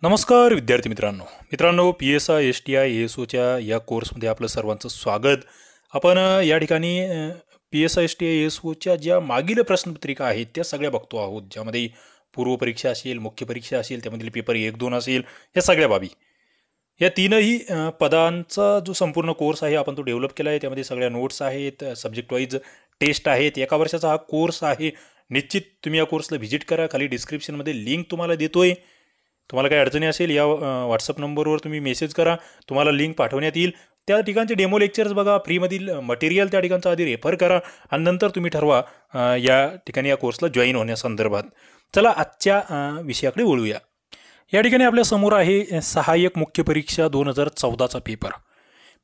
नमस्कार विद्यार्थी मित्रांनो PSI STI ASOच्या या कोर्समध्ये आपलं सर्वांचं स्वागत. आपण या ठिकाणी PSI STI ASOच्या ज्या मागील प्रश्नपत्रिका आहेत त्या सगळ्या बघतो आहोत, ज्यामध्ये पूर्वपरीक्षा असेल, मुख्य परीक्षा असेल, त्यामधील पेपर 1-2 असेल, या सगळ्या बाबी. या तीनही पदांचा जो संपूर्ण कोर्स आहे आपण तो डेव्हलप केला आहे. त्यामध्ये सगळ्या नोट्स आहेत, सब्जेक्ट वाईज टेस्ट आहेत. एका वर्षाचा हा कोर्स आहे. निश्चित तुम्ही या कोर्सला व्हिजिट करा. खाली डिस्क्रिप्शनमध्ये लिंक तुम्हाला देतोय. तुम्हाला काही अडचणी असेल या व्हॉट्सअप नंबरवर तुम्ही मेसेज करा, तुम्हाला लिंक पाठवण्यात येईल. त्या ठिकाणचे डेमो लेक्चर्स बघा, फ्रीमधील मटेरियल त्या ठिकाणचं आधी रेफर करा आणि नंतर तुम्ही ठरवा या ठिकाणी या कोर्सला जॉईन होण्यासंदर्भात. चला आजच्या विषयाकडे वळूया. या ठिकाणी आपल्या समोर आहे सहाय्यक मुख्य परीक्षा 2014चा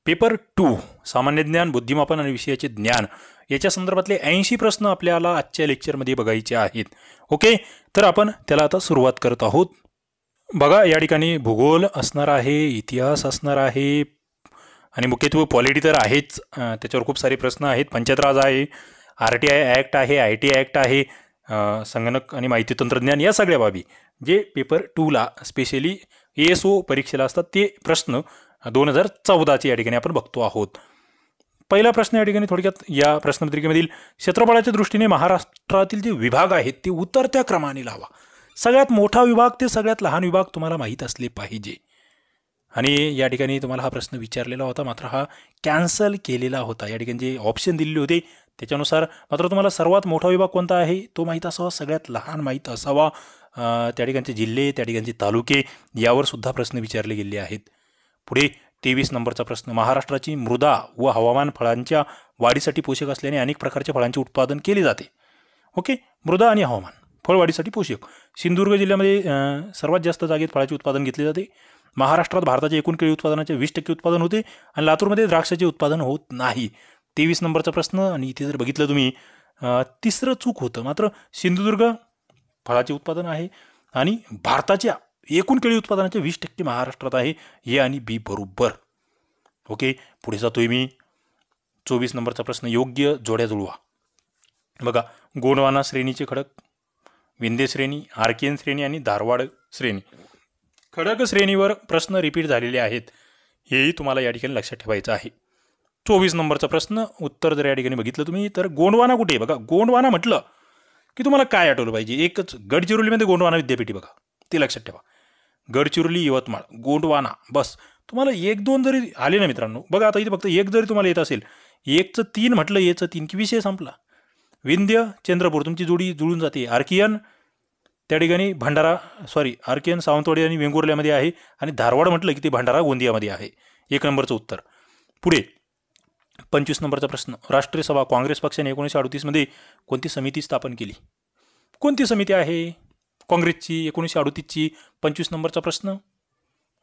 पेपर 2 सामान्य ज्ञान, बुद्धिमापन आणि विषयाचे ज्ञान याच्या संदर्भातले 80 प्रश्न आपल्याला आजच्या लेक्चरमध्ये बघायचे आहेत. ओके, तर आपण त्याला आता सुरुवात करत आहोत. बघा, या ठिकाणी भूगोल असणार आहे, इतिहास असणार आहे आणि मुख्यत्वे पॉलिटी तर आहेच. त्याच्यावर खूप सारे प्रश्न आहेत. पंचायत राज आहे, RTI ॲक्ट आहे, IT ॲक्ट आहे, संगणक आणि माहिती तंत्रज्ञान, या सगळ्या बाबी जे पेपर 2ला स्पेशली ASO परीक्षेला असतात ते प्रश्न 2014चे या ठिकाणी आपण बघतो आहोत. पहिला प्रश्न या ठिकाणी थोडक्यात या प्रश्नपत्रिकेमधील क्षेत्रफळाच्या दृष्टीने महाराष्ट्रातील जे विभाग आहेत ते उतरत्या क्रमाने लावा. सगळ्यात मोठा विभाग ते सगळ्यात लहान विभाग तुम्हाला माहीत असले पाहिजे. आणि या ठिकाणी तुम्हाला हा प्रश्न विचारलेला होता, मात्र हा कॅन्सल केलेला होता. या ठिकाणी जे ऑप्शन दिलेले होते त्याच्यानुसार मात्र तुम्हाला सर्वात मोठा विभाग कोणता आहे तो माहीत असावा, सगळ्यात लहान माहीत असावा. त्या ठिकाणचे जिल्हे, त्या ठिकाणचे तालुके यावर सुद्धा प्रश्न विचारले गेले आहेत. पुढे 23 नंबरचा प्रश्न, महाराष्ट्राची मृदा व हवामान फळांच्या वाढीसाठी पोषक असल्याने अनेक प्रकारच्या फळांचे उत्पादन केले जाते. ओके, मृदा आणि हवामान फळवाढीसाठी पोषक. सिंधुदुर्ग जिल्ह्यामध्ये सर्वात जास्त जागेत फळाचे उत्पादन घेतले जाते. महाराष्ट्रात भारताच्या एकूण केळी उत्पादनाचे 20% उत्पादन होते आणि लातूरमध्ये द्राक्षाचे उत्पादन होत नाही. 23 नंबरचा प्रश्न. आणि इथे जर बघितलं तुम्ही तिसरं चूक होतं, मात्र सिंधुदुर्ग फळाचे उत्पादन आहे आणि भारताच्या एकूण केळी उत्पादनाचे 20% महाराष्ट्रात आहे. ए आणि बी बरोबर. ओके, पुढे जातोय मी. 24 नंबरचा प्रश्न, योग्य जोड्या जुळवा. बघा, गोंडवाना श्रेणीचे खडक, विंध्य श्रेणी, आर्कियन श्रेणी आणि धारवाड श्रेणी. खडक श्रेणीवर प्रश्न रिपीट झालेले आहेत, हेही तुम्हाला या ठिकाणी लक्षात ठेवायचं आहे. 24 नंबरचा प्रश्न, उत्तर जर या ठिकाणी बघितलं तुम्ही तर गोंडवाना कुठे आहे? बघा, गोंडवाना म्हटलं की तुम्हाला काय आठवलं पाहिजे? एकच, गडचिरोलीमध्ये गोंडवाना विद्यापीठ बघा, ते लक्षात ठेवा. गडचिरोली, यवतमाळ, गोंडवाना, बस. तुम्हाला 1-2 जरी आले ना मित्रांनो, बघा आता इथे फक्त एक जरी तुम्हाला येत असेल, 1चं 3 म्हटलं, येचं 3 की विषय संपला. विंध्य, चंद्रपूर तुमची जोडी जुळून जाते. आर्कियन त्या ठिकाणी आर्कियन सावंतवाडी आणि वेंगुर्ल्यामध्ये आहे आणि धारवाड म्हटलं की ते भंडारा गोंदियामध्ये आहे. 1 नंबरचं उत्तर. पुढे 25 नंबरचा प्रश्न, राष्ट्रीय सभा काँग्रेस पक्षाने 1938 मध्ये कोणती समिती स्थापन केली? कोणती समिती आहे? काँग्रेसची, 1938ची. 25 नंबरचा प्रश्न.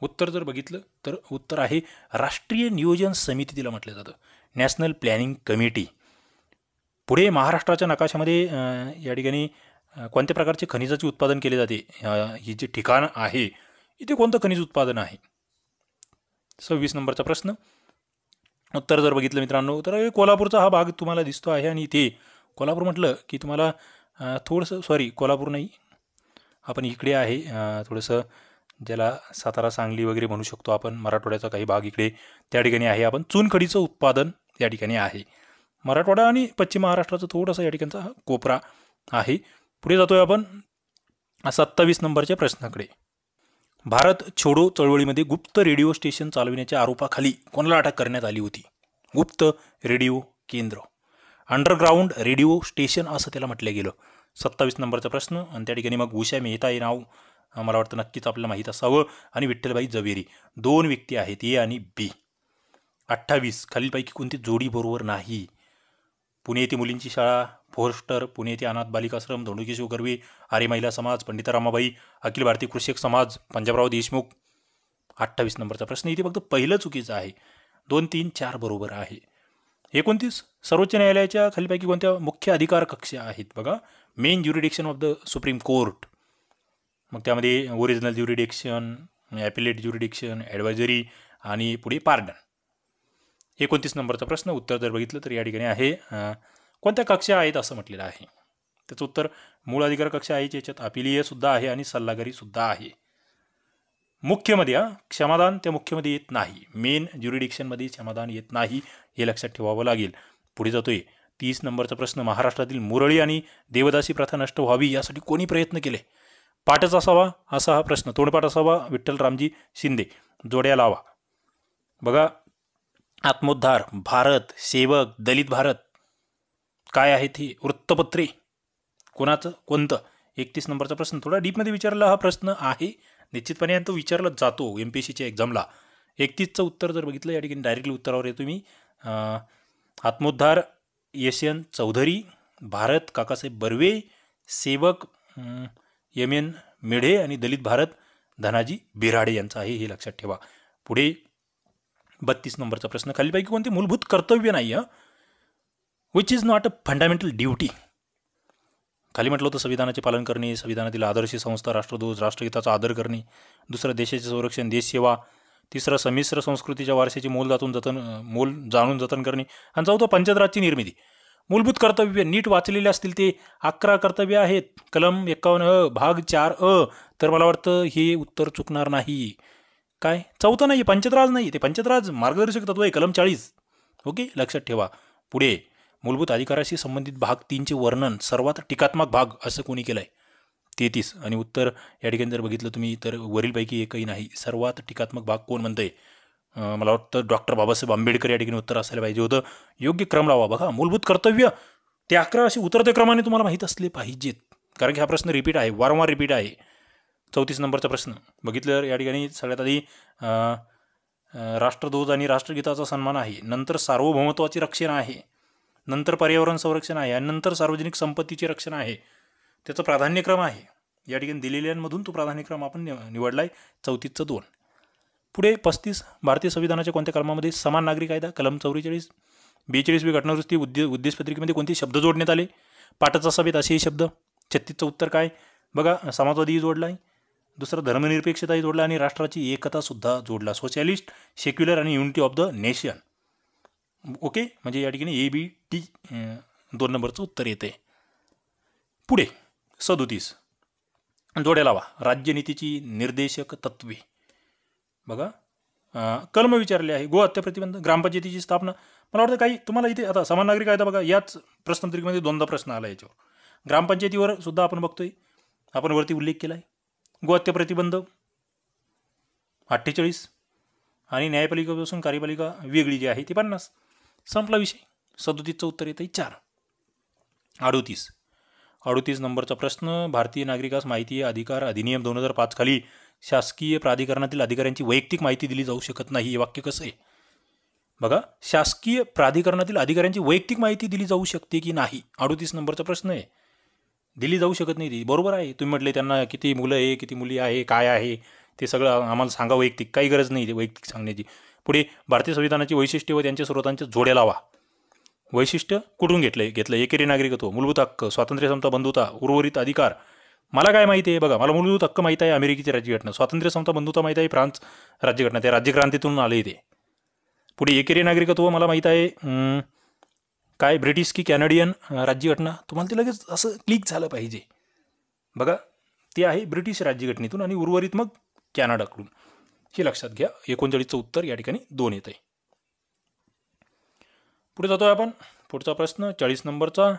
उत्तर जर बघितलं तर उत्तर आहे राष्ट्रीय नियोजन समिती तिला म्हटलं जातं, नॅशनल प्लॅनिंग कमिटी. पुढे महाराष्ट्राच्या नकाशामध्ये या ठिकाणी कोणत्या प्रकारचे खनिजाचे उत्पादन केले जाते? ही जे ठिकाण आहे इथे कोणतं खनिज उत्पादन आहे? 26 नंबरचा प्रश्न. उत्तर जर बघितलं मित्रांनो तर कोल्हापूरचा हा भाग तुम्हाला दिसतो आहे आणि इथे कोल्हापूर म्हटलं की तुम्हाला थोडंसं कोल्हापूर नाही, आपण इकडे आहे थोडंसं, ज्याला सातारा, सांगली वगैरे म्हणू शकतो आपण. मराठवाड्याचा काही भाग इकडे त्या ठिकाणी आहे. आपण चुनखडीचं उत्पादन या ठिकाणी आहे. मराठवाडा आणि पश्चिम महाराष्ट्राचं थोडंसं या ठिकाणचा हा कोपरा आहे. पुढे जातोय आपण 27 नंबरच्या प्रश्नाकडे. भारत छोडो चळवळीमध्ये गुप्त रेडिओ स्टेशन चालविण्याच्या आरोपाखाली कोणाला अटक करण्यात आली होती? गुप्त रेडिओ केंद्र, अंडरग्राऊंड रेडिओ स्टेशन असं त्याला म्हटलं गेलं. 27 नंबरचा प्रश्न. आणि त्या ठिकाणी मग उषा मेहता हे नाव मला वाटतं नक्कीच आपल्याला माहीत असावं आणि विठ्ठलबाई जवेरी, 2 व्यक्ती आहेत, ए आणि बी. 28 खालीलपैकी कोणती जोडी बरोबर नाही? पुणे येथे मुलींची शाळा, फोर्स्टर, पुणे येथे अनाथ बालिकाश्रम, धोंडकेश्वर कर्वे, आर्य महिला समाज, पंडिता रमाबाई, अखिल भारतीय कृषक समाज, पंजाबराव देशमुख. 28 नंबरचा प्रश्न. इथे फक्त पहिलं चुकीचं आहे, 2, 3, 4 बरोबर आहे. 29 सर्वोच्च न्यायालयाच्या खालीलपैकी कोणत्या मुख्य अधिकार कक्ष आहेत? बघा, main jurisdiction of the supreme court. मग त्यामध्ये ओरिजिनल ज्युरिडिक्शन, ॲपिलेट ज्युरिडिक्शन, ॲडवायझरी आणि पुढे पार्डन. 29 नंबरचा प्रश्न. उत्तर जर बघितलं तर या ठिकाणी आहे कोणत्या कक्षा आहेत असं म्हटलेलं आहे. त्याचं उत्तर मूळ अधिकार कक्षा आहे, ज्याच्यात अपिलीय सुद्धा आहे आणि सल्लागारी सुद्धा आहे. मुख्यमध्ये क्षमादान त्या मुख्यमध्ये येत नाही, मेन ज्युरिडिक्शनमध्ये क्षमादान येत नाही, हे लक्षात ठेवावं लागेल. पुढे जातोय 30 नंबरचा प्रश्न. महाराष्ट्रातील मुरळी आणि देवदासी प्रथा नष्ट व्हावी यासाठी कोणी प्रयत्न केले? पाठच असावा असा हा प्रश्न. तोंडपाठ असावा विठ्ठल रामजी शिंदे. जोड्या लावा. बघा, आत्मोद्धार, भारत, सेवक, दलित भारत काय आहेत हे वृत्तपत्रे कोणाचं कोणतं? 31 नंबरचा प्रश्न. थोडा डीपमध्ये विचारला हा प्रश्न आहे, निश्चितपणे तो विचारला जातो MPSCच्या एक्झामला. 31चं उत्तर जर बघितलं या ठिकाणी डायरेक्टली उत्तरावर येतो मी. आत्मोद्धार यशवंत चौधरी, भारत काकासाहेब बर्वे, सेवक MN मेढे आणि दलित भारत धनाजी बिराडे यांचा आहे, हे लक्षात ठेवा. पुढे 32 नंबरचा प्रश्न. खालीलपैकी कोणते मूलभूत कर्तव्य नाही which is not a fundamental duty? खाली म्हटलं होतं संविधानाचे पालन करणे, संविधानातील आदर्श संस्था, राष्ट्रध्वज, राष्ट्रगीताचा आदर करणे. दुसरं देशाचे संरक्षण, देशसेवा. तिसरं संमिश्र संस्कृतीच्या वारशाची मोल जाणून जतन करणे. आणि चौथं पंचायतराजची निर्मिती. मूलभूत कर्तव्य नीट वाचलेले असतील ते 11 कर्तव्य आहेत. कलम 51 भाग 4 तर मला वाटतं हे उत्तर चुकणार नाही. काय चौथं नाही, पंचायतराज नाही, ते पंचायतराज मार्गदर्शक तत्व आहे, कलम 40. ओके, लक्षात ठेवा. पुढे मूलभूत अधिकाराशी संबंधित भाग 3चे वर्णन सर्वात टीकात्मक भाग असं कोणी केलं आहे? 33. आणि उत्तर या ठिकाणी जर बघितलं तुम्ही तर वरीलपैकी एकही नाही. सर्वात टीकात्मक भाग कोण म्हणतंय? मला वाटतं डॉक्टर बाबासाहेब आंबेडकर या ठिकाणी उत्तर असायला पाहिजे होतं. योग्य क्रम लावा. बघा, मूलभूत कर्तव्य ते 11 असे उतरते क्रमाने तुम्हाला माहीत असले पाहिजेत, कारण की हा प्रश्न रिपीट आहे, वारंवार रिपीट आहे. 34 नंबरचा प्रश्न बघितलं या ठिकाणी सगळ्यात आधी राष्ट्रध्वज आणि राष्ट्रगीताचा सन्मान आहे, नंतर सार्वभौमत्वाचे रक्षण आहे, नंतर पर्यावरण संरक्षण आहे आणि नंतर सार्वजनिक संपत्तीचे रक्षण आहे. त्याचं प्राधान्यक्रम आहे. या ठिकाणी दिलेल्यांमधून तो प्राधान्यक्रम आपण निवडला आहे. 34चं 2. पुढे 35. भारतीय संविधानाच्या कोणत्या कलमामध्ये समान नागरी कायदा? कलम 44. 42वी घटनादुरुस्ती उद्देशपत्रिकेमध्ये कोणते शब्द जोडण्यात आले? पाठच असावेत असेही शब्द. 36चं उत्तर काय? बघा, समाजवादी जोडला आहे, दुसरं धर्मनिरपेक्षताही जोडला आणि राष्ट्राची एकता सुद्धा जोडला. सोशलिस्ट, सेक्युलर आणि unity of the nation. Okay, म्हणजे या ठिकाणी ABT 2 नंबरचं उत्तर येते. पुढे 37. जोड्या लावा. राज्यनीतीची निर्देशक तत्वे. बघा, कलम विचारले आहे. गो हत्या प्रतिबंध, ग्रामपंचायतीची स्थापना. मला वाटतं काही तुम्हाला इथे आता समान नागरी कायदा बघा, याच प्रश्नपत्रिकेमध्ये 2दा प्रश्न आला याच्यावर. ग्रामपंचायतीवर सुद्धा आपण बघतोय, आपण वरती उल्लेख केला आहे. गो हत्या प्रतिबंध 48 आणि न्यायपालिकेपासून कार्यपालिका वेगळी जी आहे ती 50. संपला विषय. 37चं उत्तर येतं 4. 38 नंबरचा प्रश्न. भारतीय नागरिकास माहिती अधिकार अधिनियम 2005 खाली शासकीय प्राधिकरणातील अधिकाऱ्यांची वैयक्तिक माहिती दिली जाऊ शकत नाही, हे वाक्य कसं आहे? बघा, शासकीय प्राधिकरणातील अधिकाऱ्यांची वैयक्तिक माहिती दिली जाऊ शकते की नाही? 38 नंबरचा प्रश्न आहे. दिली जाऊ शकत नाही ती, बरोबर आहे. तुम्ही म्हटले त्यांना किती मुलं आहे, किती मुली आहे, काय आहे ते सगळं आम्हाला सांगा वैयक्तिक, काही गरज नाही ते वैयक्तिक सांगण्याची. पुढे भारतीय संविधानाची वैशिष्ट्य व त्यांच्या स्रोतांच्या जोड्या लावा. वैशिष्ट्य कुठून घेतलं? एकेरी नागरिकत्व, मूलभूत हक्क, स्वातंत्र्य, समता, बंधुता, उर्वरित अधिकार. मला काय माहिती आहे? बघा, मला मूलभूत हक्क माहीत आहे, अमेरिकेची राज्यघटना. स्वातंत्र्य, समता, बंधुता माहीत आहे, फ्रान्स राज्यघटना, त्या राज्यक्रांतीतून आले ते. पुढे एकेरी नागरिकत्व मला माहीत आहे, काय ब्रिटिश की कॅनडियन राज्यघटना. तुम्हाला ते लगेच असं क्लिक झालं पाहिजे. बघा, ते आहे ब्रिटिश राज्यघटनेतून आणि उर्वरित मग कॅनडाकडून, हे लक्षात घ्या. 39चं उत्तर या ठिकाणी 2 येत आहे. पुढे जातोय आपण. पुढचा प्रश्न 40 नंबरचा.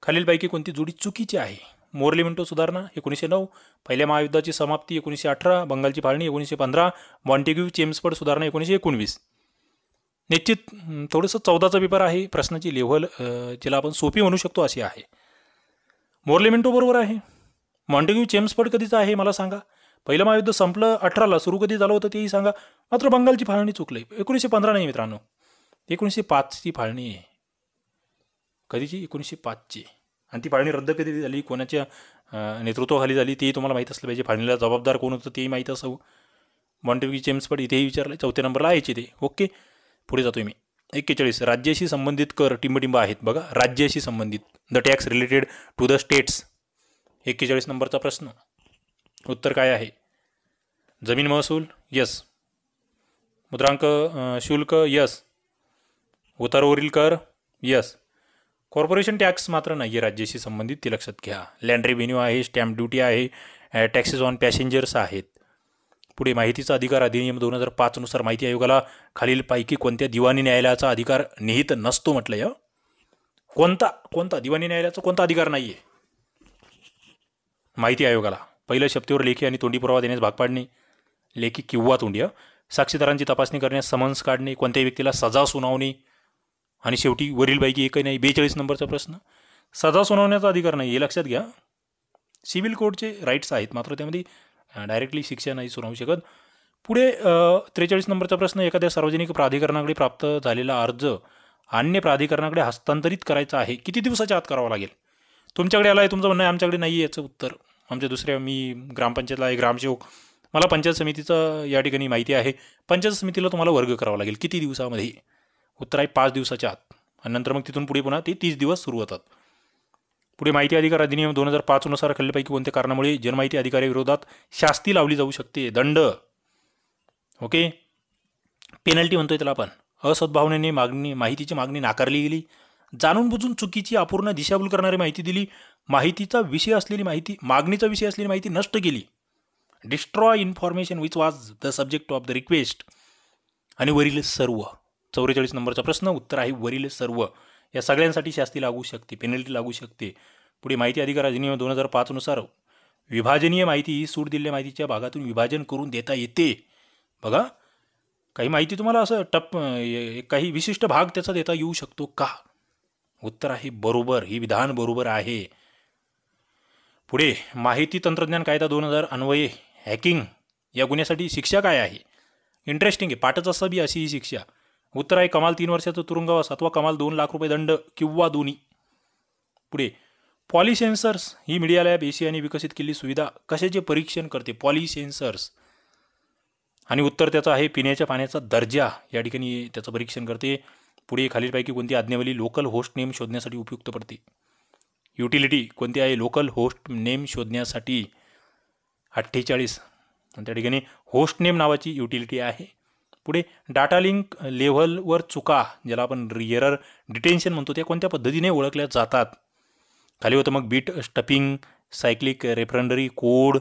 खालीलपैकी कोणती जोडी चुकीची आहे? मोर्ले मिंटो सुधारणा 1909, पहिल्या महायुद्धाची समाप्ती 1918, बंगालची फाळणी 1915, मॉन्टेग्यू चेम्सफोर्ड सुधारणा 1919. निश्चित थोडंसं 14चा पेपर आहे, प्रश्नाची लेव्हल जिला आपण सोपी म्हणू शकतो अशी आहे. मोर्ले मिंटो बरोबर आहे. मॉन्टेग्यू चेम्सफोर्ड कधीचं आहे मला सांगा? पहिलं महायुद्ध संपलं 18ला, सुरू कधी झालं होतं तेही सांगा. मात्र बंगालची फाळणी चुकलं आहे. 1915 नाही मित्रांनो, 1905ची फाळणी आहे. कधीची? 1905ची. आणि ती फाळणी रद्द कधी झाली, कोणाच्या नेतृत्वाखाली झाली तेही तुम्हाला माहीत असलं पाहिजे. फाळणीला जबाबदार कोण होतं तेही माहीत असावं. मॉन्टेग्यू चेम्सफोर्ड इथेही विचारलं. 4थ्या नंबरला यायचे ते. ओके, पुढे जातोय मी. 41. राज्याशी संबंधित कर टिंबटिंब आहेत. बघा, राज्याशी संबंधित, the tax related to the states. 41 नंबरचा प्रश्न. उत्तर काय आहे? जमीन महसूल यस, मुद्रांक शुल्क यस, उतारावरील कर यस, कॉर्पोरेशन टॅक्स मात्र नाही आहे राज्याशी संबंधित, ते लक्षात घ्या. लँड रेव्हेन्यू आहे, स्टॅम्प ड्युटी आहे, टॅक्सेस ऑन पॅसेंजर्स आहेत. पुढे माहितीचा अधिकार अधिनियम 2005 नुसार माहिती आयोगाला खालीलपैकी कोणत्या दिवाणी न्यायालयाचा अधिकार निहित नसतो म्हटलंय. कोणता दिवाणी न्यायालयाचा कोणता अधिकार नाहीये माहिती आयोगाला? पहिलं, शक्तीवर लेखी आणि तोंडी पुरावा देण्यास भाग पाडणे, लेखी किंवा तोंडी. साक्षीदारांची तपासणी करण्यास समन्स काढणे, कोणत्याही व्यक्तीला सजा सुनावणे, आणि शेवटी वरीलपैकी एकही नाही. 42 नंबरचा प्रश्न, सजा सुनावण्याचा अधिकार नाही हे लक्षात घ्या. सिव्हिल कोडचे राईट्स आहेत, मात्र त्यामध्ये डायरेक्टली शिक्षा नाही सुनावू शकत. पुढे 43 नंबरचा प्रश्न, एखाद्या सार्वजनिक प्राधिकरणाकडे प्राप्त झालेला अर्ज अन्य प्राधिकरणाकडे हस्तांतरित करायचा आहे, किती दिवसाच्या आत करावा लागेल? तुमच्याकडे आला आहे, तुमचं म्हणणं आहे आमच्याकडे नाही आहे, याचं उत्तर आमच्या दुसऱ्या, मी ग्रामपंचायतला आहे, ग्रामसेवक, मला पंचायत समितीचं या ठिकाणी माहिती आहे, पंचायत समितीला तुम्हाला वर्ग करावा लागेल. किती दिवसामध्ये? उत्तर आहे 5 दिवसाच्या आत. आणि नंतर मग तिथून पुढे पुन्हा ते 30 दिवस सुरू होतात. पुढे माहिती अधिकार अधिनियम 2005 नुसार खालीलपैकी कोणत्या कारणामुळे जनमाहिती अधिकाऱ्याविरोधात शास्ती लावली जाऊ शकते? दंड. ओके, पेनल्टी म्हणतोय त्याला आपण. असद्भावनेने माहितीची मागणी नाकारली गेली, जाणून बुजून चुकीची अपूर्ण दिशाभूल करणारी माहिती दिली, मागणीचा विषय असलेली माहिती नष्ट केली, destroy information which was the subject of the request, आणि वरील सर्व. 44 नंबरचा प्रश्न, उत्तर आहे वरील सर्व. या सगळ्यांसाठी शास्ती लागू शकते, पेनल्टी लागू शकते. पुढे माहिती अधिकार अधिनियम 2005 नुसार विभाजनीय माहिती ही सूट दिलेल्या माहितीच्या भागातून विभाजन करून देता येते. बघा, काही माहिती तुम्हाला असं काही विशिष्ट भाग त्याचा देता येऊ शकतो का? उत्तर आहे बरोबर, ही विधान बरोबर आहे. पुढे माहिती तंत्रज्ञान कायदा 2000 अन्वये हॅकिंग या गुन्ह्यासाठी शिक्षा काय आहे? इंटरेस्टिंग आहे, पाठच असावी अशी ही शिक्षा. उत्तर आहे कमाल 3 वर्षाचा तुरुंगवास अथवा कमाल 2 लाख रुपये दंड किंवा दोन्ही. पुढे पॉलिसेन्सर्स ही मीडिया लॅब एशियाने विकसित केलेली सुविधा कशाचे परीक्षण करते? पॉलिसेन्सर्स. आणि उत्तर त्याचं आहे पिण्याच्या पाण्याचा दर्जा या ठिकाणी त्याचं परीक्षण करते. पुढे खालीलपैकी कोणती आज्ञावली लोकल होस्ट नेम शोधण्यासाठी उपयुक्त पडते? युटिलिटी कोणती आहे लोकल होस्ट नेम शोधण्यासाठी? 48. आणि त्या ठिकाणी होस्ट नेम नावाची युटिलिटी आहे. पुढे डाटा लिंक लेव्हलवर चुका, ज्याला आपण एरर डिटेन्शन म्हणतो, त्या कोणत्या पद्धतीने ओळखल्या जातात? खाली होतं मग बीट स्टपिंग, सायक्लिक रेफरंडरी code,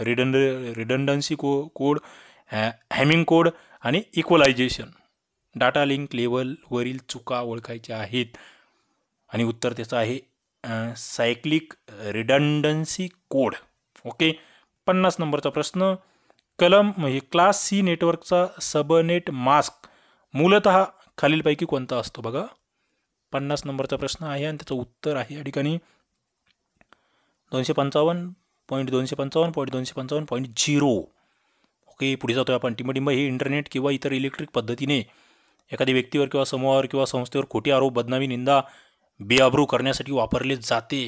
redundancy code, hamming code आणि इक्वलायझेशन. डाटा लिंक लेव्हलवरील चुका ओळखायच्या आहेत आणि उत्तर त्याचं आहे सायक्लिक रिडंडन्सी कोड. ओके, 50 नंबरचा प्रश्न, कलम म्हणजे क्लास सी नेटवर्कचा सबनेट मास्क मूलतः खालीलपैकी कोणता असतो? बघा, 50 नंबरचा प्रश्न आहे आणि त्याचं उत्तर आहे या ठिकाणी 255.255.255.0. ओके, पुढे जातोय आपण. टिंबटिंब हे इंटरनेट किंवा इतर इलेक्ट्रिक पद्धतीने एखाद्या व्यक्तीवर किंवा समूहावर किंवा संस्थेवर खोटी आरोप, बदनामी, निंदा, बेअब्रू करण्यासाठी वापरले जाते.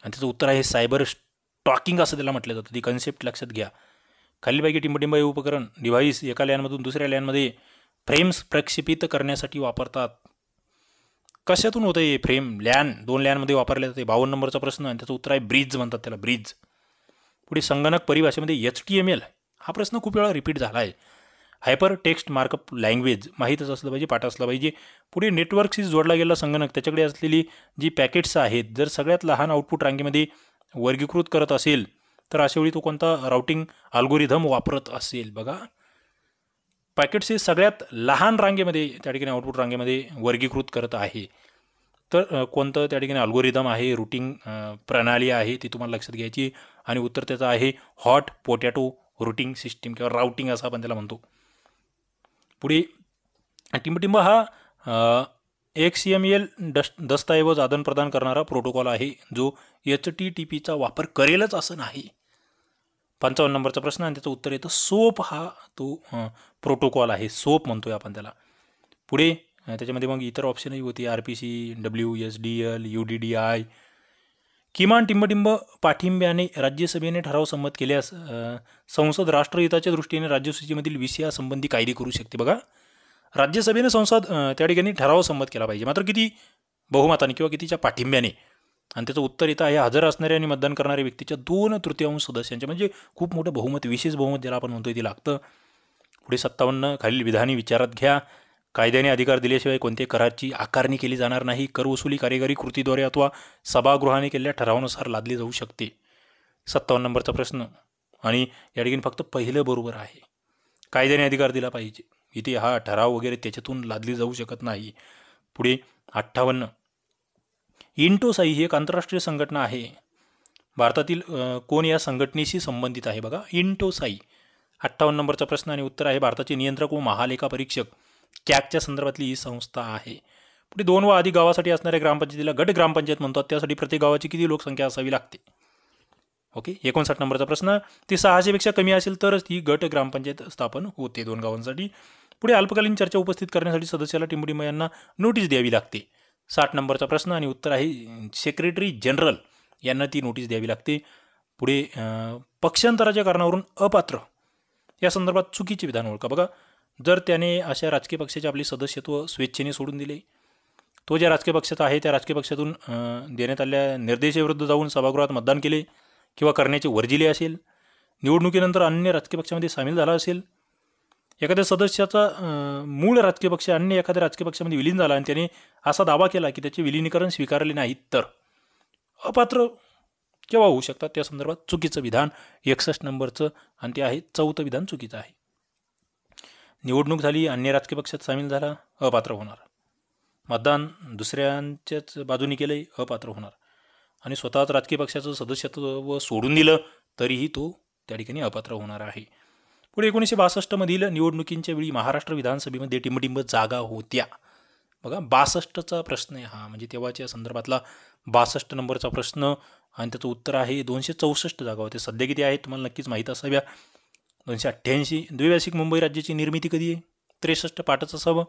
आणि त्याचं उत्तर आहे सायबर स्टॉकिंग असं त्याला म्हटलं जातं. ती कन्सेप्ट लक्षात घ्या. खालीलपैकी टिंबटिंब हे उपकरण डिव्हाइस एका लॅनमधून दुसऱ्या लॅनमध्ये फ्रेम्स प्रक्षेपित करण्यासाठी वापरतात. कशातून होतं हे फ्रेम? लॅन, 2 लॅनमध्ये वापरले जाते. 52 नंबरचा प्रश्न आणि त्याचं उत्तर आहे ब्रिज म्हणतात त्याला, ब्रिज. पुढे संगणक परिभाषेमध्ये HTML हा प्रश्न खूप वेळा रिपीट झाला आहे. हायपर टेक्स्ट मार्कअप लँग्वेज माहीतच असलं पाहिजे, पाठ असलं पाहिजे. पुढे नेटवर्कशी जोडला गेला संगणक, त्याच्याकडे असलेली जी पॅकेट्स आहेत, जर सगळ्यात लहान आउटपुट रांगेमध्ये वर्गीकृत करत असेल तर अशावेळी तो कोणता राउटिंग अल्गोरिदम वापरत असेल? बघा, पॅकेट्स हे सगळ्यात लहान रांगेमध्ये त्या ठिकाणी आउटपुट रांगेमध्ये वर्गीकृत करत आहे, तर कोणतं त्या ठिकाणी अल्गोरिदम आहे, रूटिंग प्रणाली आहे, ती तुम्हाला लक्षात घ्यायची. आणि उत्तर त्याचं आहे हॉट पोटॅटो रूटिंग सिस्टीम किंवा राउटिंग असं आपण त्याला म्हणतो. पुढे टिंबटिंब हा XML दस्तऐवज आदानप्रदान करणारा प्रोटोकॉल आहे, जो HTTPचा वापर करेलच असं नाही. 55 नंबरचा प्रश्न आणि त्याचं उत्तर येतं सोप हा तो प्रोटोकॉल आहे, सोप म्हणतोय आपण त्याला. पुढे त्याच्यामध्ये मग इतर ऑप्शनही होती, RPC, WSDL, UDDI. किमान टिंबटिंब पाठिंब्याने राज्यसभेने ठराव संमत केल्यास संसद राष्ट्रहिताच्या दृष्टीने राज्यसूचीमधील विषयासंबंधी कायदे करू शकते. बघा, राज्यसभेने संसद त्या ठिकाणी ठराव संमत केला पाहिजे, मात्र किती बहुमताने किंवा कितीच्या पाठिंब्याने? आणि त्याचं उत्तर येतं आहे हजर असणाऱ्या आणि मतदान करणाऱ्या व्यक्तीच्या 2/3 सदस्यांचे, म्हणजे खूप मोठं बहुमत, विशेष बहुमत ज्याला आपण म्हणतोय ते लागतं. पुढे 57 खालील विधाने विचारात घ्या. कायद्याने अधिकार दिल्याशिवाय कोणत्याही कराची आकारणी केली जाणार नाही. कर वसुली कार्यकारी कृतीद्वारे अथवा सभागृहाने केलेल्या ठरावानुसार लादली जाऊ शकते. 57 नंबरचा प्रश्न आणि या ठिकाणी फक्त पहिलं बरोबर आहे. कायद्याने अधिकार दिला पाहिजे. इथे हा ठराव वगैरे त्याच्यातून लादली जाऊ शकत नाही. पुढे 58. इंटोसाई ही एक आंतरराष्ट्रीय संघटना आहे. भारतातील कोण या संघटनेशी संबंधित आहे? बघा, इंटोसाई. 58 नंबरचा प्रश्न आणि उत्तर आहे भारताचे नियंत्रक व महालेखा परीक्षक कॅगच्या संदर्भातली ही संस्था आहे. पुढे 2 व अधिक गावासाठी असणाऱ्या ग्रामपंचायतीला गट ग्रामपंचायत म्हणतात. त्यासाठी प्रत्येक गावाची किती लोकसंख्या असावी लागते? ओके, 59 नंबरचा प्रश्न. ती 600 पेक्षा कमी असेल तरच ती गट ग्रामपंचायत स्थापन होते 2 गावांसाठी. पुढे अल्पकालीन चर्चा उपस्थित करण्यासाठी सदस्याला टिंबटिंब यांना नोटीस द्यावी लागते. 60 नंबरचा प्रश्न आणि उत्तर आहे सेक्रेटरी जनरल यांना ती नोटीस द्यावी लागते. पुढे पक्षांतराच्या कारणावरून अपात्र या संदर्भात चुकीचे विधान ओळखा. बघा, जर त्याने अशा राजकीय पक्षाचे आपले सदस्यत्व स्वेच्छेने सोडून दिले, तो ज्या राजकीय पक्षाचा आहे त्या राजकीय पक्षातून देण्यात आलेल्या निर्देशाविरुद्ध जाऊन सभागृहात मतदान केले किंवा करण्याचे वर्जिले असेल, निवडणुकीनंतर अन्य राजकीय पक्षामध्ये सामील झाला असेल, एखाद्या सदस्याचा मूळ राजकीय पक्ष अन्य एखाद्या राजकीय पक्षामध्ये विलीन झाला आणि त्याने असा दावा केला की त्याचे विलिनीकरण स्वीकारले नाही, तर अपात्र केव्हा होऊ शकतात त्या संदर्भात चुकीचं विधान 61 नंबरचं, आणि ते आहे 4थं विधान चुकीचं आहे. निवडणूक झाली, अन्य राजकीय पक्षात सामील झाला, अपात्र होणार. मतदान दुसऱ्यांच्याच बाजूने केलंय, अपात्र होणार. आणि स्वतःच राजकीय पक्षाचं सदस्यत्व सोडून दिलं तरीही तो त्या ठिकाणी अपात्र होणार आहे. पुढे 1962 मधील निवडणुकींच्या वेळी महाराष्ट्र विधानसभेमध्ये टिंबटिंब जागा होत्या. बघा, 62चा प्रश्न आहे हा, म्हणजे तेव्हाच्या संदर्भातला 62 नंबरचा प्रश्न, आणि त्याचं उत्तर आहे 264 जागा होते. सध्या किती आहेत तुम्हाला नक्कीच माहीत असाव्या, 288. द्विवार्षिक मुंबई राज्याची निर्मिती कधी आहे? 63. पाठच असावं.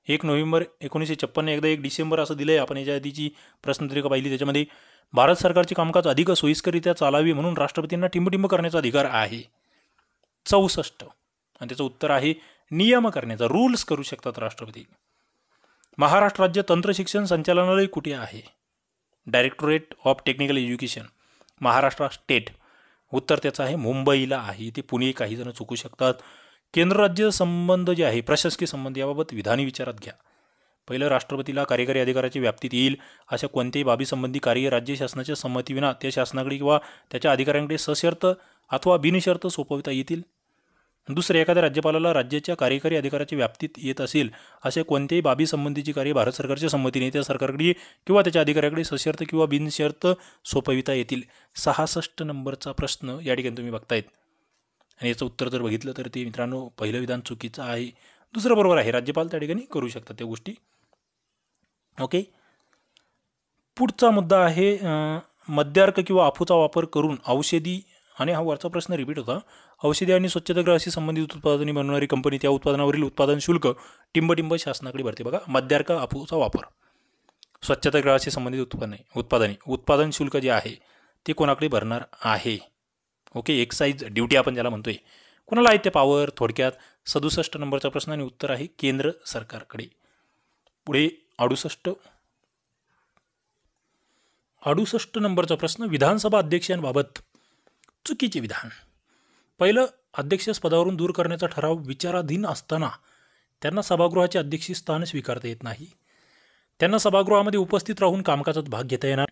1 नोव्हेंबर 1956, एकदा 1 डिसेंबर असं दिलं आहे. आपण याच्या आधीची प्रश्नपत्रिका पाहिली, त्याच्यामध्ये भारत सरकारचे कामकाज अधिक सोयीस्करित्या चालावी म्हणून राष्ट्रपतींना टिंबटिंब करण्याचा अधिकार आहे. 64. आणि त्याचं उत्तर आहे नियम करण्याचा, रूल्स करू शकतात राष्ट्रपती. महाराष्ट्र राज्य तंत्रशिक्षण संचालनालय कुठे आहे? Directorate of technical education, Maharashtra state. उत्तर त्याचं आहे मुंबईला आहे. ते पुणे काही जण चुकू शकतात. केंद्र राज्य संबंध जे आहे, प्रशासकीय संबंध, याबाबत विधाने विचारात घ्या. पहिलं, राष्ट्रपतीला कार्यकारी अधिकाराची व्याप्तीत येईल अशा कोणत्याही बाबीसंबंधी कार्य राज्य शासनाच्या संमतीविना त्या शासनाकडे किंवा त्याच्या अधिकाऱ्यांकडे सशर्त अथवा बिनशर्त सोपविता येतील. दुसरे, एखाद्या राज्यपालाला राज्याच्या कार्यकारी अधिकाराच्या व्याप्तीत येत असेल अशा कोणत्याही बाबीसंबंधीची कार्य भारत सरकारच्या संमतीने त्या सरकारकडे किंवा त्याच्या अधिकाऱ्याकडे सशर्त किंवा बिनशर्त सोपविता येतील. 66 नंबरचा प्रश्न या ठिकाणी तुम्ही बघतायत, आणि याचं उत्तर जर बघितलं तर ते मित्रांनो पहिलं विधान चुकीचं आहे, दुसरं बरोबर आहे. राज्यपाल त्या ठिकाणी करू शकतात त्या गोष्टी. ओके, पुढचा मुद्दा आहे मद्यार्क किंवा अफूचा वापर करून औषधी, आणि हा वरचा प्रश्न रिपीट होता, औषधी आणि स्वच्छतागृहाशी संबंधित उत्पादने बनवणारी कंपनी त्या उत्पादनावरील उत्पादन शुल्क टिंबटिंब शासनाकडे भरते. बघा, मद्यार्क, अफूचा वापर, स्वच्छतागृहाशी संबंधित उत्पादन शुल्क जे आहे ते कोणाकडे भरणार आहे? ओके, एक्साईज ड्युटी आपण ज्याला म्हणतोय, कोणाला आहे ते पॉवर? थोडक्यात 67 नंबरचा प्रश्न, आणि उत्तर आहे केंद्र सरकारकडे. पुढे 68 नंबरचा प्रश्न, विधानसभा अध्यक्षांबाबत चुकीचे विधान. पहिलं, अध्यक्षपदावरून दूर करण्याचा ठराव विचाराधीन असताना त्यांना सभागृहाचे अध्यक्षी स्थान स्वीकारता येत नाही. त्यांना सभागृहामध्ये उपस्थित राहून कामकाजात भाग घेता येणार.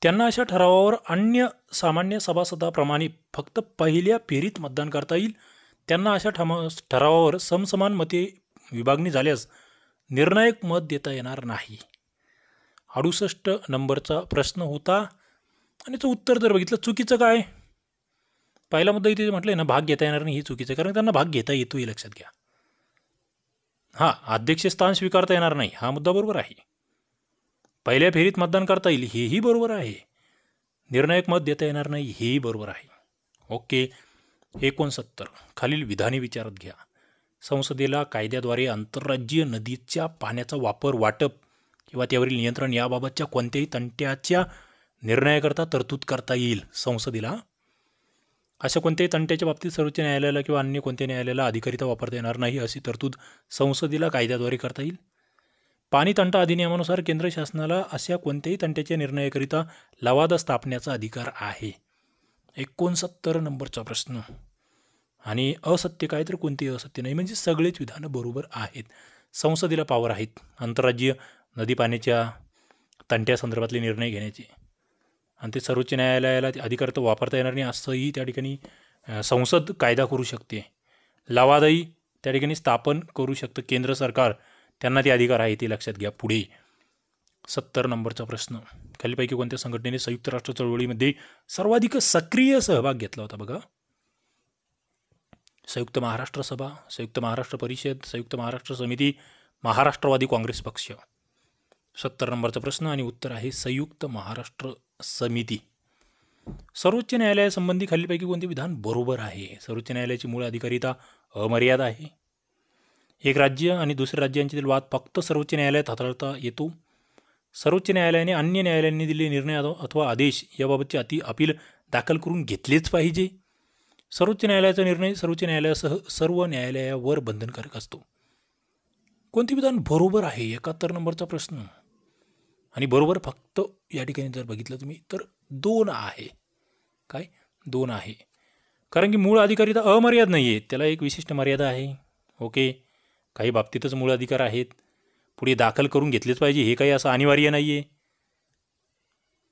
त्यांना अशा ठरावावर अन्य सामान्य सभासदाप्रमाणे फक्त पहिल्या फेरीत मतदान करता येईल. त्यांना अशा ठरावावर समसमान मते विभागणी झाल्यास निर्णायक मत देता येणार नाही. 68 नंबरचा प्रश्न होता, आणि याचं उत्तर जर बघितलं चुकीचं काय? पहिला मुद्दा इथे म्हटलं ना, भाग घेता येणार नाही, हे चुकीचं, कारण त्यांना भाग घेता येतो हे लक्षात घ्या. हां, अध्यक्षस्थान स्वीकारता येणार नाही हा मुद्दा बरोबर आहे. पहिल्या फेरीत मतदान करता येईल हेही बरोबर आहे. निर्णायक मत देता येणार नाही हेही बरोबर आहे. ओके, 69 खालील विधाने विचारात घ्या. संसदेला कायद्याद्वारे आंतरराज्यीय नदीच्या पाण्याचा वापर, वाटप किंवा त्यावरील नियंत्रण याबाबतच्या कोणत्याही तंट्याच्या निर्णयाकरता तरतूद करता येईल. संसदेला अशा कोणत्याही तंट्याच्या बाबतीत सर्वोच्च न्यायालयाला किंवा अन्य कोणत्या न्यायालयाला अधिकारिता वापरता येणार नाही अशी तरतूद संसदेला कायद्याद्वारे करता येईल. पाणी तंटा अधिनियमानुसार केंद्र शासनाला अशा कोणत्याही तंट्याच्या निर्णयाकरिता लवादा स्थापण्याचा अधिकार आहे. 69 नंबरचा प्रश्न, आणि असत्य काय तर कोणतेही असत्य नाही, म्हणजे सगळेच विधानं बरोबर आहेत. संसदेला पॉवर आहेत आंतरराज्यीय नदी पाण्याच्या तंट्यासंदर्भातले निर्णय घेण्याचे, आणि ते सर्वोच्च न्यायालयाला अधिकार तर वापरता येणार नाही असंही त्या ठिकाणी संसद कायदा करू शकते. लवादाई त्या ठिकाणी स्थापन करू शकतं केंद्र सरकार, त्यांना ते अधिकार आहे, ते लक्षात घ्या. पुढे 70 नंबरचा प्रश्न, खालीलपैकी कोणत्या संघटनेने संयुक्त राष्ट्र चळवळीमध्ये सर्वाधिक सक्रिय सहभाग घेतला होता? बघा, संयुक्त महाराष्ट्र सभा, संयुक्त महाराष्ट्र परिषद, संयुक्त महाराष्ट्र समिती, महाराष्ट्रवादी काँग्रेस पक्ष. 70 नंबरचा प्रश्न आणि उत्तर आहे संयुक्त महाराष्ट्र समिती. सर्वोच्च न्यायालयासंबंधी खालीलपैकी कोणते विधान बरोबर आहे? सर्वोच्च न्यायालयाची मूळ अधिकारिता अमर्याद आहे. एक राज्य आणि दुसऱ्या राज्यांतील वाद फक्त सर्वोच्च न्यायालयात हाताळता येतो. सर्वोच्च न्यायालयाने अन्य न्यायालयांनी दिलेले निर्णय अथवा आदेश याबाबतचे अपील दाखल करून घेतलेच पाहिजे. सर्वोच्च न्यायालयाचा निर्णय सर्वोच्च न्यायालयासह सर्व न्यायालयावर बंधनकारक असतो. कोणते विधान बरोबर आहे? 71 नंबरचा प्रश्न. आणि बरोबर फक्त या ठिकाणी जर बघितलं तुम्ही तर 2 आहे. काय? 2 आहे. कारण की मूळ अधिकारिता अमर्याद नाही आहे, त्याला एक विशिष्ट मर्यादा आहे. ओके, काही बाबतीतच मूळ अधिकार आहेत, पुढे दाखल करून घेतलेच पाहिजे, हे काही असं अनिवार्य नाही आहे.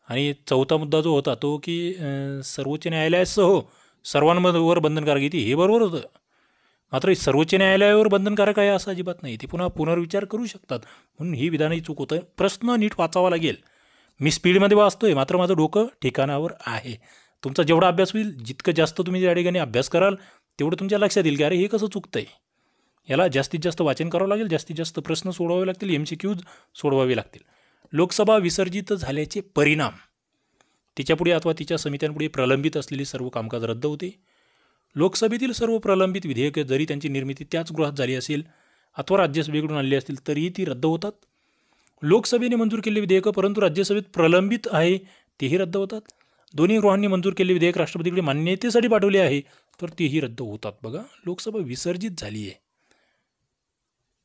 आणि चौथा मुद्दा जो होता तो की सर्वोच्च न्यायालयासह सर्वांवर बंधनकारक येते, हे बरोबर होतं. मात्र सर्वोच्च न्यायालयावर बंधनकारक आहे असं अजिबात नाही, ते पुन्हा पुनर्विचार करू शकतात. म्हणून ही विधानही चूक होतं. प्रश्न नीट वाचावा लागेल. मी स्पीडमध्ये वाचतोय, मात्र माझं डोकं ठिकाणावर आहे. तुमचा जेवढा अभ्यास होईल, जितकं जास्त तुम्ही त्या ठिकाणी अभ्यास कराल तेवढं तुमच्या लक्षात येईल की अरे हे कसं चुकतंय. याला जास्तीत जास्त वाचन करावं लागेल, जास्तीत जास्त प्रश्न सोडवावे लागतील, MCQs सोडवावे लागतील. लोकसभा विसर्जित झाल्याचे परिणाम, तिच्यापुढे अथवा तिच्या समित्यांपुढे प्रलंबित असलेले सर्व कामकाज रद्द होते. लोकसभेतील सर्व प्रलंबित विधेयके जरी त्यांची निर्मिती त्याच गृहात झाली असेल अथवा राज्यसभेकडून आलेली असतील तरीही ती रद्द होतात. लोकसभेने मंजूर केलेली विधेयकं परंतु राज्यसभेत प्रलंबित आहे तेही रद्द होतात. दोन्ही गृहांनी मंजूर केलेले विधेयक राष्ट्रपतीकडे मान्यतेसाठी पाठवले आहे तर तेही रद्द होतात. बघा, लोकसभा विसर्जित झाली आहे.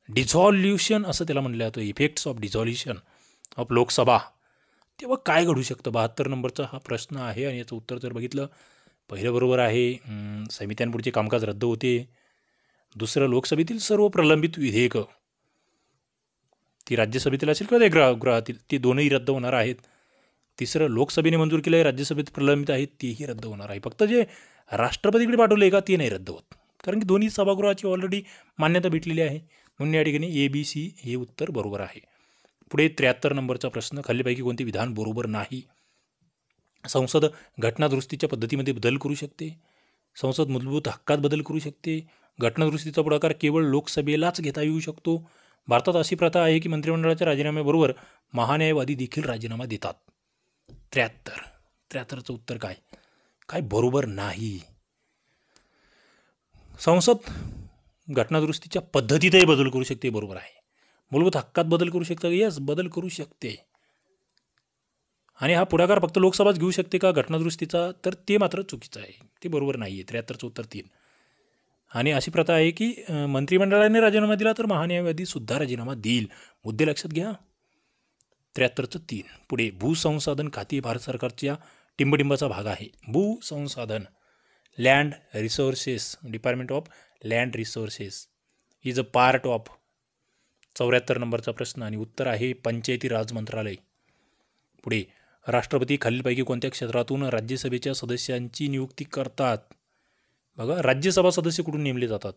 डिझॉल्युशन असं त्याला म्हटलं जातं, इफेक्ट्स ऑफ डिझॉल्युशन ऑफ लोकसभा. तेव्हा काय घडू शकतं? 72 नंबरचा हा प्रश्न आहे आणि याचं उत्तर जर बघितलं, पहिलं बरोबर आहे, समित्यांपुढचे कामकाज रद्द होते. दुसरं, लोकसभेतील सर्व प्रलंबित विधेयकं ती राज्यसभेतील असेल किंवा ते गृहातील, ती दोनही रद्द होणार आहेत. तिसरं, लोकसभेने मंजूर केलं आहे, राज्यसभेत प्रलंबित आहेत, तेही रद्द होणार आहे. फक्त जे राष्ट्रपतीकडे पाठवले का ते नाही रद्द होत, कारण की दोन्ही सभागृहाची ऑलरेडी मान्यता भेटलेली आहे. म्हणून या ठिकाणी ABC हे उत्तर बरोबर आहे. पुढे 73 नंबरचा प्रश्न, खालीलपैकी कोणते विधान बरोबर नाही? संसद घटनादुरुस्तीच्या पद्धतीमध्ये बदल करू शकते. संसद मूलभूत हक्कात बदल करू शकते. घटनादुरुस्तीचा पुढाकार केवळ लोकसभेलाच घेता येऊ शकतो. भारतात अशी प्रथा आहे की मंत्रिमंडळाच्या राजीनाम्याबरोबर महान्यायवादी देखील राजीनामा देतात. 73चं उत्तर काय? काय बरोबर नाही? संसद घटनादुरुस्तीच्या पद्धतीतही बदल करू शकते, बरोबर आहे. मूलभूत हक्कात बदल करू शकते, यस, बदल करू शकते. आणि हा पुढाकार फक्त लोकसभाच घेऊ शकते का घटनादुरुस्तीचा? तर ते मात्र चुकीचं आहे, ते बरोबर नाही आहे. 73चं उत्तर 3. आणि अशी प्रथा आहे की मंत्रिमंडळाने राजीनामा दिला तर महान्यायवादी सुद्धा राजीनामा देईल. मुद्दे लक्षात घ्या. 73चं 3. पुढे, भूसंसाधन खाते भारत सरकारच्या टिंबटिंबाचा भाग आहे. भूसंसाधन, land resources, department of land resources is a part of. 74 नंबरचा प्रश्न आणि उत्तर आहे पंचायती राज मंत्रालय. पुढे, राष्ट्रपती खालीलपैकी कोणत्या क्षेत्रातून राज्यसभेच्या सदस्यांची नियुक्ती करतात? बघा, राज्यसभा सदस्य कुठून नेमले जातात?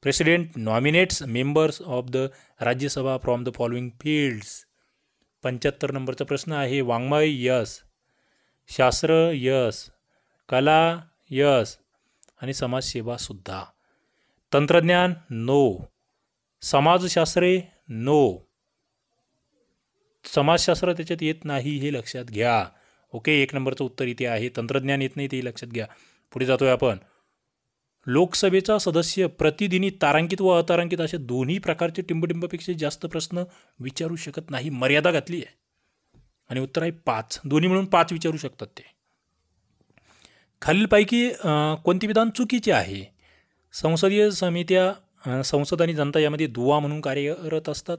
President nominates members of the Rajya Sabha from the following fields. 75 नंबरचा प्रश्न आहे वाङ्मय, यस. शास्त्र, यस. कला, यस. आणि समाजसेवा सुद्धा. तंत्रज्ञान, नो. समाजशास्त्रे, नो. समाजशास्त्र त्याच्यात येत नाही, हे लक्षात घ्या. ओके, 1 नंबरचं उत्तर इथे आहे. तंत्रज्ञान येत नाही, ते लक्षात घ्या. पुढे जातोय आपण. लोकसभेचा सदस्य प्रतिदिनी तारांकित व अतारांकित अशा दोन्ही प्रकारचे टिंबटिंबापेक्षा जास्त प्रश्न विचारू शकत नाही, मर्यादा घातली आहे. आणि उत्तर आहे 5. दोन्ही मिळून 5 विचारू शकतात ते. खालीलपैकी कोणते विधान चुकीचे आहे? संसदीय समित्या, संसद आणि जनता यामध्ये दुवा म्हणून कार्यरत असतात.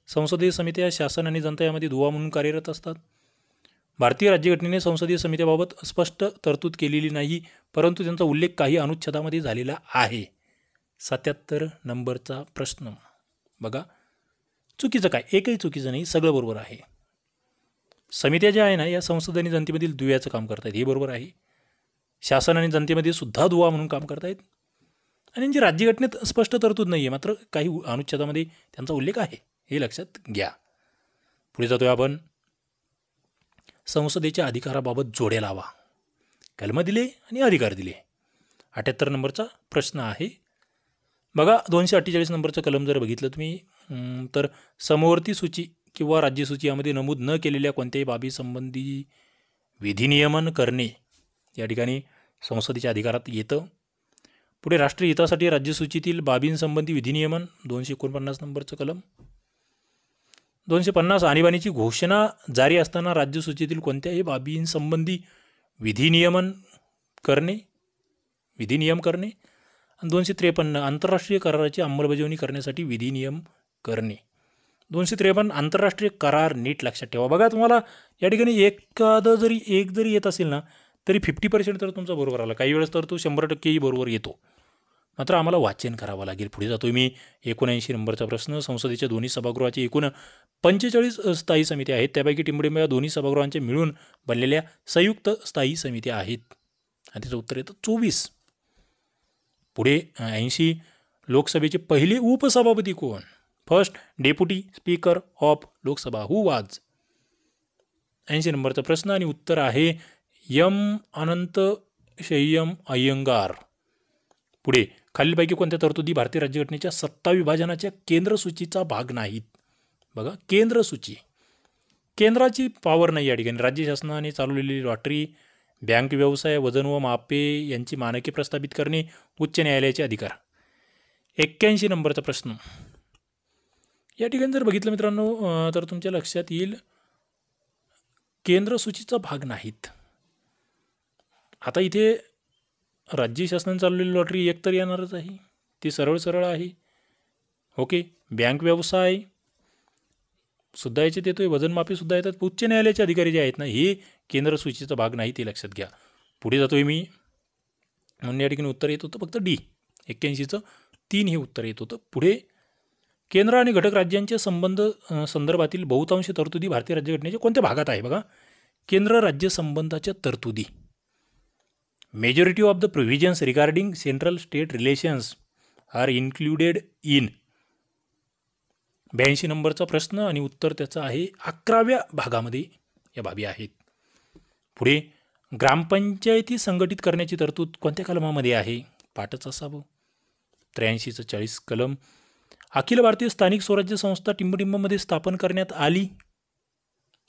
संसदीय समित्या शासन आणि जनता यामध्ये दुवा म्हणून कार्यरत असतात. भारतीय राज्यघटनेने संसदीय समित्याबाबत स्पष्ट तरतूद केलेली नाही, परंतु त्यांचा उल्लेख काही अनुच्छेदामध्ये झालेला आहे. 77 नंबरचा प्रश्न बघा, चुकीचं काय? एकही चुकीचं नाही, सगळं बरोबर आहे. समित्या ज्या आहे ना, या संसद आणि जनतेमधील दुव्याचं काम करतात, हे बरोबर आहे. शासन आणि जनतेमध्ये सुद्धा दुवा म्हणून काम करतायत आणि यांची राज्यघटनेत स्पष्ट तरतूद नाही आहे, मात्र काही अनुच्छेदामध्ये त्यांचा उल्लेख आहे, हे लक्षात घ्या. पुढे जातोय आपण. संसदेच्या अधिकाराबाबत जोड्या लावा. कलम दिले आणि अधिकार दिले. 78 नंबरचा प्रश्न आहे. बघा 248 नंबरचं कलम जर बघितलं तुम्ही तर समवर्ती सूची किंवा राज्यसूची यामध्ये नमूद न केलेल्या कोणत्याही बाबीसंबंधी विधिनियमन करणे या ठिकाणी संसदेच्या अधिकारात येतं. पुढे राष्ट्रीय हितासाठी राज्यसूचीतील बाबींसंबंधी विधिनियमन 249 नंबरचं कलम. 250 आणीबाणीची घोषणा जारी असताना राज्यसूचीतील कोणत्याही बाबींसंबंधी विधिनियम करणे. आणि 253 आंतरराष्ट्रीय कराराची अंमलबजावणी करण्यासाठी विधिनियम करणे. 253 आंतरराष्ट्रीय करार नीट लक्षात ठेवा. बघा तुम्हाला या ठिकाणी एखादं जरी येत असेल ना तरी 50% तर तुमचा बरोबर आला, काही वेळेस तर तो 100%ही बरोबर येतो, मात्र आम्हाला वाचन करावं लागेल. पुढे जातो मी. 79 नंबरचा प्रश्न. संसदेच्या दोन्ही सभागृहाची एकूण 45 स्थायी समित्या आहेत, त्यापैकी टिंबडिंब या दोन्ही सभागृहांचे मिळून बनलेल्या संयुक्त स्थायी समित्या आहेत आणि त्याचं उत्तर येतं 24. पुढे 80 लोकसभेचे पहिले उपसभापती कोण? First deputy speaker of Lok Sabha who was? 80 नंबरचा प्रश्न आणि उत्तर आहे अनंत शय्यम अय्यंगार. पुढे खालीलपैकी कोणत्या तरतुदी भारतीय राज्यघटनेच्या सत्ता विभाजनाच्या केंद्र सूचीचा भाग नाहीत? बघा केंद्र सूची, केंद्राची पॉवर नाही या ठिकाणी. राज्य शासनाने चालवलेली लॉटरी, बँक व्यवसाय, वजन व मापे यांची मानके प्रस्थापित करणे, उच्च न्यायालयाचे अधिकार. 81 नंबरचा प्रश्न. या ठिकाणी जर बघितलं मित्रांनो तर तुमच्या लक्षात येईल केंद्र सूचीचा भाग नाहीत. आता इथे राज्य शासनाने चालवलेली लॉटरी एक तर येणारच आहे, ती सरळ आहे. ओके, बँक व्यवसाय सुद्धा याच्यात येतोय, वजन मापे सुद्धा येतात. उच्च न्यायालयाचे अधिकारी जे आहेत ना हे केंद्र सूचीचा भाग नाही, ते लक्षात घ्या. पुढे जातोय मी. म्हणून या ठिकाणी उत्तर येत होतं फक्त डी. 81चं 3 हे उत्तर येत होतं. पुढे केंद्र आणि घटक राज्यांच्या संदर्भातील बहुतांश तरतुदी भारतीय राज्यघटनेच्या कोणत्या भागात आहे? बघा केंद्र राज्य संबंधाच्या तरतुदी. Majority of the provisions regarding central state relations are included in. 82 नंबरचा प्रश्न आणि उत्तर त्याचं आहे 11व्या भागामध्ये या बाबी आहेत. पुढे ग्रामपंचायती संघटित करण्याची तरतूद कोणत्या कलमामध्ये आहे? पाठच असावं. 83चं 40 कलम. अखिल भारतीय स्थानिक स्वराज्य संस्था टिंबटिंबमध्ये स्थापन करण्यात आली.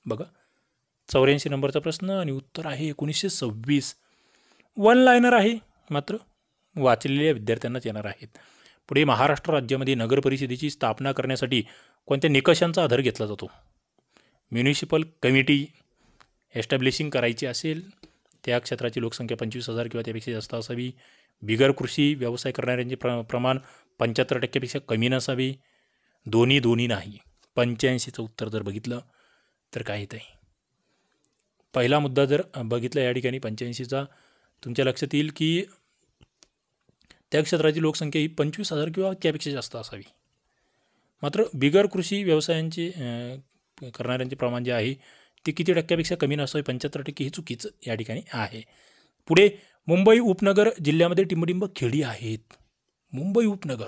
बघा 84 नंबरचा प्रश्न आणि उत्तर आहे 1926. वन लायनर आहे, मात्र वाचलेल्या विद्यार्थ्यांनाच येणार आहेत. पुढे महाराष्ट्र राज्यामध्ये नगर परिषदेची स्थापना करण्यासाठी कोणत्या निकषांचा आधार घेतला जातो? म्युनिसिपल कमिटी एस्टॅब्लिशिंग करायची असेल त्या क्षेत्राची लोकसंख्या 25,000 किंवा त्यापेक्षा जास्त असावी. बिगर कृषी व्यवसाय करणाऱ्यांचे प्रमाण 75%पेक्षा कमी नसावे. दोन्ही नाही. 85चं उत्तर जर बघितलं तर काय येतं आहे? पहिला मुद्दा जर बघितला या ठिकाणी 85चा तुमच्या लक्षात येईल की त्या क्षेत्राची लोकसंख्या ही 25,000 किंवा त्यापेक्षा जास्त असावी. मात्र बिगर कृषी व्यवसायांचे करणाऱ्यांचे प्रमाण जे आहे ते किती टक्क्यापेक्षा कमी नसावे? 75% हे चुकीचं या ठिकाणी आहे. पुढे मुंबई उपनगर जिल्ह्यामध्ये टिंबटिंब खेडी आहेत. मुंबई उपनगर,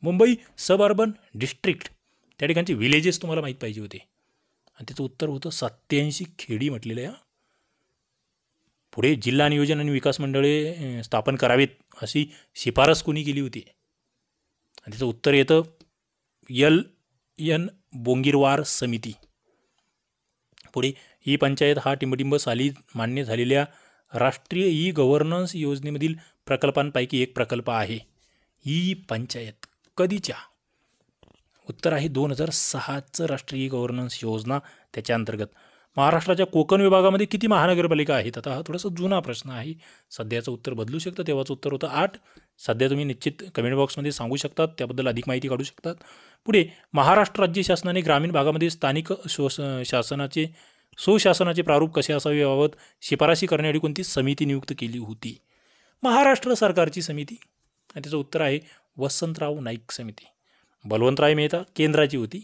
मुंबई सब अर्बन डिस्ट्रिक्ट, त्या ठिकाणचे विलेजेस तुम्हाला माहीत पाहिजे होते आणि त्याचं उत्तर होतं 87 खेडी म्हटलेलं आहे. पुढे जिल्हा नियोजन आणि विकास मंडळे स्थापन करावेत अशी शिफारस कोणी केली होती? आणि त्याचं उत्तर येतं LN बोंगीरवार समिती. पुढे ई पंचायत हा टिंबटिंब साली मान्य झालेल्या राष्ट्रीय ई गव्हर्नन्स योजनेमधील प्रकल्पांपैकी एक प्रकल्प आहे. ई पंचायत कधीच्या? उत्तर आहे 2006चं राष्ट्रीय ई गव्हर्नन्स योजना. त्याच्या अंतर्गत महाराष्ट्राच्या कोकण विभागामध्ये किती महानगरपालिका आहेत? आता हा थोडासा जुना प्रश्न आहे, सध्याचं उत्तर बदलू शकतं. तेव्हाचं उत्तर होतं 8. सध्या तुम्ही निश्चित कमेंट बॉक्समध्ये सांगू शकतात, त्याबद्दल अधिक माहिती काढू शकतात. पुढे महाराष्ट्र राज्य शासनाने ग्रामीण भागामध्ये स्थानिक सुशासनाचे प्रारूप कसे असावे याबाबत शिफारशी करण्यासाठी कोणती समिती नियुक्त केली होती? महाराष्ट्र सरकारची समिती. आणि त्याचं उत्तर आहे वसंतराव नाईक समिती. बलवंतराय मेहता केंद्राची होती,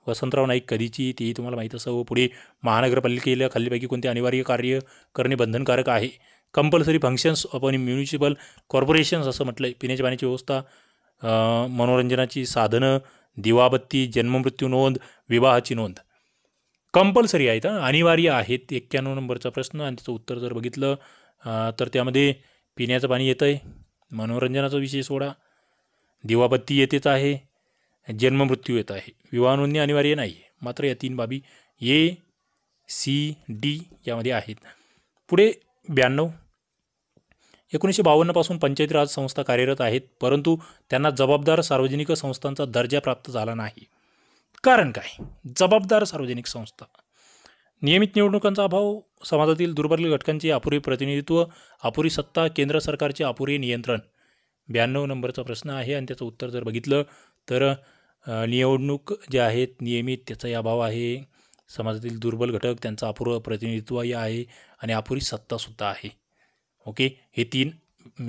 वसंतराव नाईक कधीची तेही तुम्हाला माहीत असावं. पुढे महानगरपालिकेला खालीलपैकी कोणते अनिवार्य कार्य करणे बंधनकारक आहे? Compulsory functions of municipal corporations असं म्हटलं आहे. पिण्याच्या पाण्याची व्यवस्था, मनोरंजनाची साधनं, दिवाबत्ती, जन्ममृत्यू नोंद, विवाहाची नोंद कंपल्सरी आहेत, अनिवार्य आहेत. 91 नंबरचा प्रश्न आणि त्याचं उत्तर जर बघितलं तर त्यामध्ये पिण्याचं पाणी येतं आहे, मनोरंजनाचा विषय सोडा, दिवाबत्ती येतेच आहे, जन्ममृत्यू येत आहे, विवाह नोंदणी अनिवार्य नाही आहे. मात्र या 3 बाबी ए, सी, डी यामध्ये आहेत. पुढे 92, 1952 पासून पंचायती राज संस्था कार्यरत आहेत, परंतु त्यांना जबाबदार सार्वजनिक संस्थांचा दर्जा प्राप्त झाला नाही. कारण काय? जबाबदार सार्वजनिक संस्था, नियमित निवडणुकांचा अभाव, समाजातील दुर्बल घटकांचे अपुरे प्रतिनिधित्व, अपुरी सत्ता, केंद्र सरकारचे अपुरे नियंत्रण. 92 नंबरचा प्रश्न आहे आणि त्याचं उत्तर जर बघितलं तर निवडणूक जे आहेत नियमित त्याचाही अभाव आहे, समाजातील दुर्बल घटक त्यांचं अपुरं प्रतिनिधित्वही आहे आणि अपुरी सत्तासुद्धा आहे. ओके, हे 3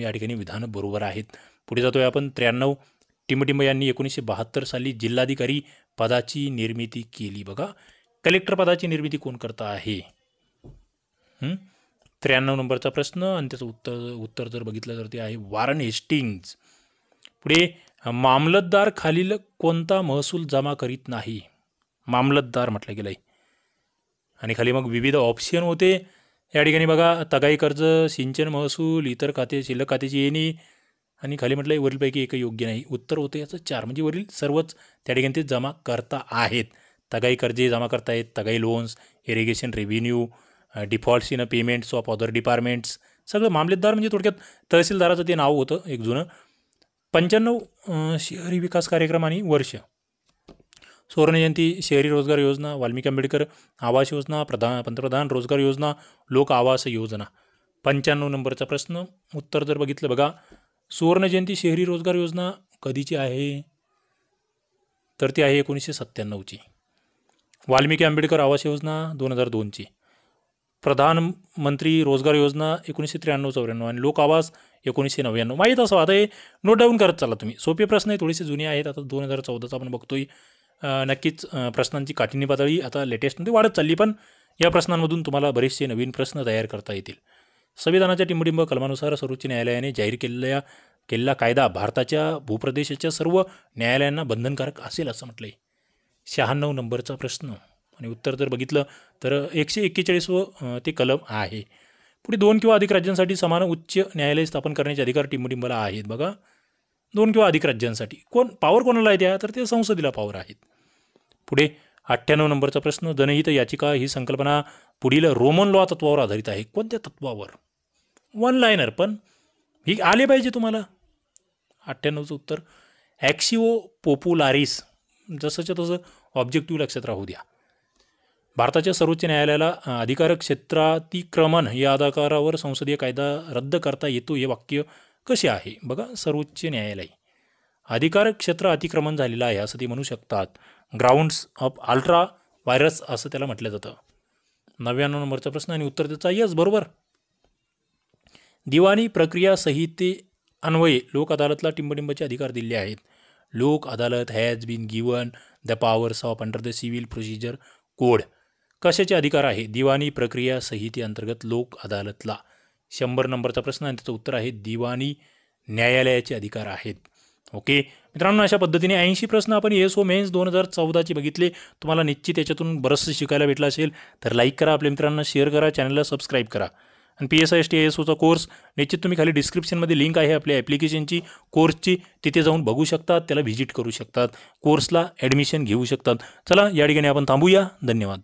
या ठिकाणी विधानं बरोबर आहेत. पुढे जातोय आपण 93, टिंबटिंब यांनी 1972 साली जिल्हाधिकारी पदाची निर्मिती केली. बघा, कलेक्टर पदाची निर्मिती कोण करता आहे? 93 नंबरचा प्रश्न आणि त्याचं उत्तर जर बघितलं तर ते आहे वॉरन हेस्टिंग्ज. पुढे मामलतदार खालील कोणता महसूल जमा करीत नाही? मामलतदार म्हटलं गेलं आहे आणि खाली मग विविध ऑप्शन होते. या ठिकाणी बघा, तगाई कर्ज, सिंचन महसूल, इतर खाते, शिल्लक खात्याची येणी आणि खाली म्हटलं आहे वरीलपैकी एक योग्य नाही. उत्तर होते याचं 4, म्हणजे वरील सर्वच त्या ठिकाणी ते जमा करता आहेत. तगाई कर्जे जमा करतायत, तगाई loans, irrigation revenue, defaults in payments of other departments, सगळं मामलेदार म्हणजे थोडक्यात तहसीलदाराचं ते नाव होतं एक जुनं. 95 शहरी विकास कार्यक्रम आणि वर्ष, सुवर्णजयंती, शहरी रोजगार योजना, वाल्मिकी आंबेडकर आवास योजना, पंतप्रधान रोजगार योजना, लोक आवास योजना. 95 नंबरचा प्रश्न उत्तर जर बघितलं बघा, सुवर्णजयंती शहरी रोजगार योजना कधीची आहे? तर ती आहे 1997ची. वाल्मिकी आंबेडकर आवास योजना 2002ची. प्रधानमंत्री रोजगार योजना 1993-94 आणि लोक आवास 1999. माहीत असं आता हे नोट डाऊन करत चालला तुम्ही. सोपे प्रश्न आहे, थोडेसे जुने आहेत. आता 2014चा आपण बघतोय. नक्कीच प्रश्नांची काठिण्य पातळी आता लेटेस्टमध्ये वाढत चालली, पण या प्रश्नांमधून तुम्हाला बरेचसे नवीन प्रश्न तयार करता येतील. संविधानाच्या टिंबटिंब कलमानुसार सर्वोच्च न्यायालयाने जाहीर केलेला कायदा भारताच्या भूप्रदेशाच्या सर्व न्यायालयांना बंधनकारक असेल असं म्हटलं आहे. 96 नंबरचा प्रश्न आणि उत्तर जर बघितलं तर 141 ते कलम आहे. पुढे 2 किंवा अधिक राज्यांसाठी समान उच्च न्यायालय स्थापन करण्याचे अधिकार टिंबटिंबला आहेत. बघा, 2 किंवा अधिक राज्यांसाठी पॉवर कोणाला आहे त्या? तर ते संसदेला पॉवर आहेत. पुढे 98 नंबरचा प्रश्न, जनहित याचिका ही संकल्पना पुढील रोमन लॉ तत्वावर आधारित आहे. कोणत्या तत्वावर? 1 लायनर, पण ही आले पाहिजे तुम्हाला. 98चं उत्तर ॲक्सिओ पॉप्युलारिस, जसंच्या तसं ऑब्जेक्टिव्ह लक्षात राहू द्या. भारताच्या सर्वोच्च न्यायालयाला अधिकार क्षेत्रातिक्रमण या आधारावर संसदीय कायदा रद्द करता येतो हे वाक्य कसे आहे? बघा, सर्वोच्च न्यायालय अधिकार क्षेत्र अतिक्रमण झालेलं आहे असं ते म्हणू शकतात. ग्राउंड्स ऑफ अल्ट्रा व्हायरस असं त्याला म्हटलं जातं. 99 नंबरचा प्रश्न आणि उत्तर त्याचा यस, बरोबर. दिवाणी प्रक्रिया संहिते अन्वये लोक अदालतला टिंबटिंबचे अधिकार दिले आहेत. Lok Adalat has been given the powers of under the civil procedure code. कशाचे अधिकार आहे? दिवाणी प्रक्रिया संहितेअंतर्गत लोक अदालतला. 100 नंबरचा प्रश्न आणि त्याचं उत्तर आहे दिवाणी न्यायालयाचे अधिकार आहेत. ओके मित्रांनो, अशा पद्धतीने 80 प्रश्न आपण ESO मेन्स 2014चे बघितले. तुम्हाला निश्चित याच्यातून बरंचसं शिकायला भेटलं असेल तर लाईक करा, आपल्या मित्रांना शेअर करा, चॅनलला सबस्क्राईब करा. आणि PSI ST IASOचा कोर्स निश्चित तुम्ही खाली डिस्क्रिप्शनमध्ये लिंक आहे आपल्या ॲप्लिकेशनची, कोर्सची, तिथे जाऊन बघू शकतात, त्याला व्हिजिट करू शकतात, कोर्सला ॲडमिशन घेऊ शकतात. चला या ठिकाणी आपण थांबूया. धन्यवाद.